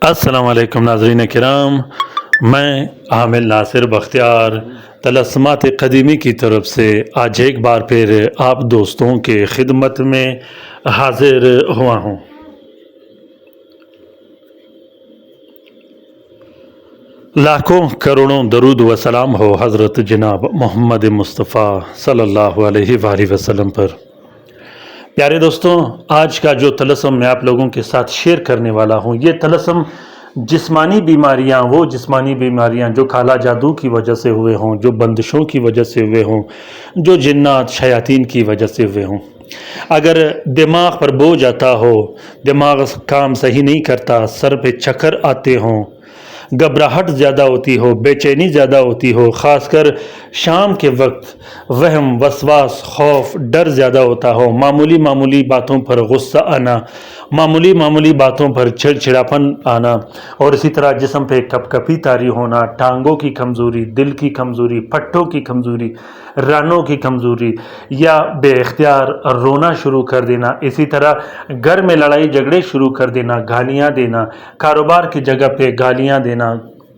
السلام علیکم ناظرین کرام، میں عامل ناصر بختیار طلسمات قدیمی کی طرف سے آج ایک بار پھر آپ دوستوں کے خدمت میں حاضر ہوا ہوں۔ لاکھوں کروڑوں درود و سلام ہو حضرت جناب محمد مصطفیٰ صلی اللہ علیہ وآلہ وسلم پر۔ پیارے دوستوں، آج کا جو طلسم میں آپ لوگوں کے ساتھ شیئر کرنے والا ہوں، یہ طلسم جسمانی بیماریاں، وہ جسمانی بیماریاں جو کالا جادو کی وجہ سے ہوئے ہوں، جو بندشوں کی وجہ سے ہوئے ہوں، جو جنات شیاطین کی وجہ سے ہوئے ہوں۔ اگر دماغ پر بوجھ آتا ہو، دماغ کام صحیح نہیں کرتا، سر پہ چکر آتے ہوں، گھبراہٹ زیادہ ہوتی ہو، بے چینی زیادہ ہوتی ہو، خاص کر شام کے وقت وہم، وسواس، خوف، ڈر زیادہ ہوتا ہو، معمولی باتوں پر غصہ آنا، معمولی باتوں پر چڑچڑاپن آنا، اور اسی طرح جسم پہ کپ کپی طاری ہونا، ٹانگوں کی کمزوری، دل کی کمزوری، پٹھوں کی کمزوری، رانوں کی کمزوری، یا بے اختیار رونا شروع کر دینا، اسی طرح گھر میں لڑائی جھگڑے شروع کر دینا، گالیاں دینا، کاروبار کی جگہ پہ گالیاں دینا،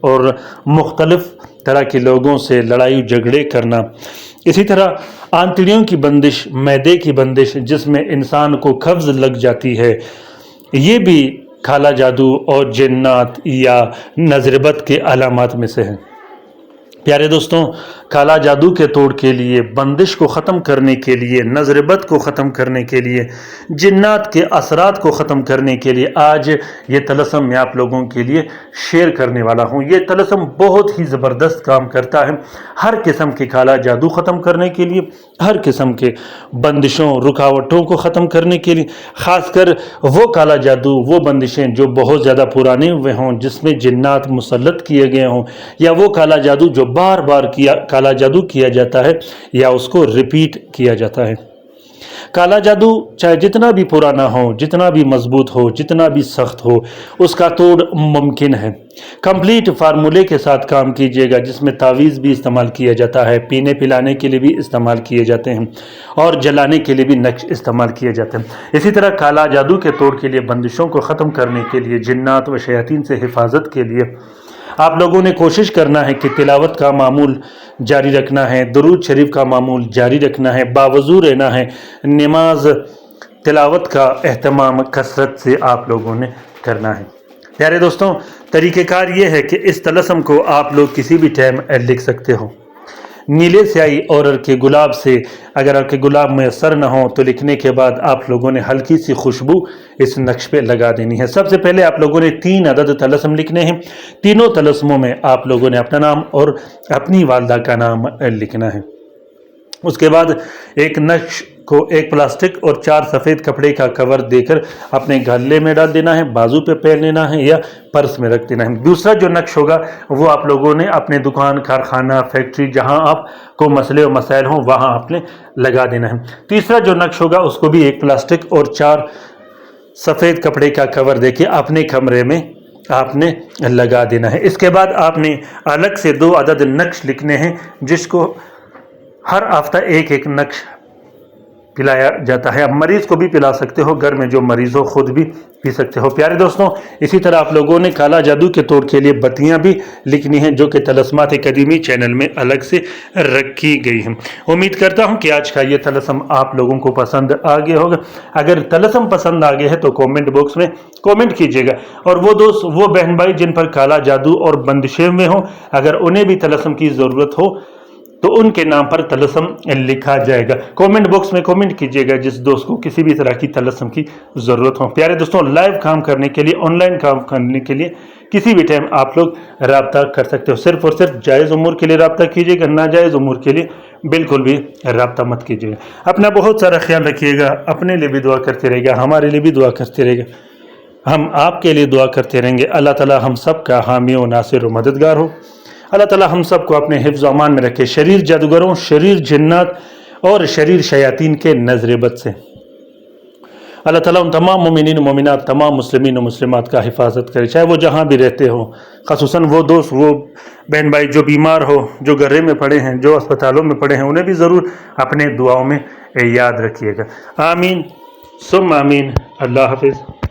اور مختلف طرح کے لوگوں سے لڑائی جھگڑے کرنا، اسی طرح آنتڑیوں کی بندش، معدے کی بندش، جس میں انسان کو قبض لگ جاتی ہے، یہ بھی کالا جادو اور جنات یا نظر بد کے علامات میں سے ہیں۔ پیارے دوستوں، کالا جادو کے توڑ کے لیے، بندش کو ختم کرنے کے لیے، نظر بد کو ختم کرنے کے لیے، جنات کے اثرات کو ختم کرنے کے لیے آج یہ طلسم میں آپ لوگوں کے لیے شیئر کرنے والا ہوں۔ یہ طلسم بہت ہی زبردست کام کرتا ہے ہر قسم کے کالا جادو ختم کرنے کے لیے، ہر قسم کے بندشوں، رکاوٹوں کو ختم کرنے کے لیے، خاص کر وہ کالا جادو، وہ بندشیں جو بہت زیادہ پرانے ہوئے ہوں، جس میں جنات مسلط کیے گئے ہوں، یا وہ کالا جادو جو بار بار کالا جادو کیا جاتا ہے یا اس کو ریپیٹ کیا جاتا ہے۔ کالا جادو چاہے جتنا بھی پرانا ہو، جتنا بھی مضبوط ہو، جتنا بھی سخت ہو، اس کا توڑ ممکن ہے۔ کمپلیٹ فارمولے کے ساتھ کام کیجیے گا، جس میں تعویذ بھی استعمال کیا جاتا ہے، پینے پلانے کے لیے بھی استعمال کیے جاتے ہیں، اور جلانے کے لیے بھی نقش استعمال کیے جاتے ہیں۔ اسی طرح کالا جادو کے توڑ کے لیے، بندشوں کو ختم کرنے کے لیے، جنات و شیاطین سے حفاظت کے لیے آپ لوگوں نے کوشش کرنا ہے کہ تلاوت کا معمول جاری رکھنا ہے، درود شریف کا معمول جاری رکھنا ہے، باوضو رہنا ہے، نماز تلاوت کا اہتمام کثرت سے آپ لوگوں نے کرنا ہے۔ پیارے دوستوں، طریقہ کار یہ ہے کہ اس طلسم کو آپ لوگ کسی بھی ٹائم لکھ سکتے ہو۔ نیلے سیاہی اور کے گلاب سے، اگر کے گلاب میسر نہ ہو تو لکھنے کے بعد آپ لوگوں نے ہلکی سی خوشبو اس نقش پہ لگا دینی ہے۔ سب سے پہلے آپ لوگوں نے 3 عدد طلسم لکھنے ہیں۔ تینوں طلسموں میں آپ لوگوں نے اپنا نام اور اپنی والدہ کا نام لکھنا ہے۔ اس کے بعد ایک نقش کو ایک پلاسٹک اور 4 سفید کپڑے کا کور دے کر اپنے گلے میں ڈال دینا ہے، بازو پہ پہن لینا ہے یا پرس میں رکھ دینا ہے۔ دوسرا جو نقش ہوگا وہ آپ لوگوں نے اپنے دکان، کارخانہ، فیکٹری، جہاں آپ کو مسئلے و مسائل ہوں وہاں آپ نے لگا دینا ہے۔ تیسرا جو نقش ہوگا اس کو بھی ایک پلاسٹک اور 4 سفید کپڑے کا کور دے کے اپنے کمرے میں آپ نے لگا دینا ہے۔ اس کے بعد آپ نے الگ سے 2 عدد نقش لکھنے ہیں، جس کو ہر ہفتہ ایک نقش پلایا جاتا ہے۔ اب مریض کو بھی پلا سکتے ہو، گھر میں جو مریض ہو خود بھی پی سکتے ہو۔ پیارے دوستوں، اسی طرح آپ لوگوں نے کالا جادو کے توڑ کے لیے بتیاں بھی لکھنی ہیں، جو کہ طلسمات قدیمی چینل میں الگ سے رکھی گئی ہیں۔ امید کرتا ہوں کہ آج کا یہ طلسم آپ لوگوں کو پسند آ گیا ہوگا۔ اگر طلسم پسند آ گیا ہے تو کومنٹ باکس میں کومنٹ کیجیے گا، اور وہ دوست، وہ بہن بھائی جن پر کالا جادو اور بندشیں میں ہوں، اگر انہیں بھی طلسم کی ضرورت ہو تو ان کے نام پر طلسم لکھا جائے گا۔ کومنٹ باکس میں کومنٹ کیجیے گا جس دوست کو کسی بھی طرح کی طلسم کی ضرورت ہو۔ پیارے دوستوں، لائیو کام کرنے کے لیے، آن لائن کام کرنے کے لیے کسی بھی ٹائم آپ لوگ رابطہ کر سکتے ہو۔ صرف اور صرف جائز امور کے لیے رابطہ کیجیے گا، ناجائز امور کے لیے بالکل بھی رابطہ مت کیجیے گا۔ اپنا بہت سارا خیال رکھیے گا، اپنے لیے بھی دعا کرتے رہے گا، ہمارے لیے بھی دعا کرتے رہے گا، ہم آپ کے لیے دعا کرتے رہیں گے۔ اللہ تعالی ہم سب کا حامی و ناصر و مددگار ہو۔ اللہ تعالی ہم سب کو اپنے حفظ و امان میں رکھے، شریر جادوگروں، شریر جنات اور شریر شیاطین کے نظر بد سے۔ اللہ تعالیٰ ان تمام مومنین و مومنات، تمام مسلمین و مسلمات کا حفاظت کرے، چاہے وہ جہاں بھی رہتے ہوں، خصوصاً وہ دوست، وہ بہن بھائی جو بیمار ہو، جو گھرے میں پڑے ہیں، جو اسپتالوں میں پڑے ہیں، انہیں بھی ضرور اپنے دعاؤں میں یاد رکھیے گا۔ آمین ثم آمین۔ اللہ حافظ۔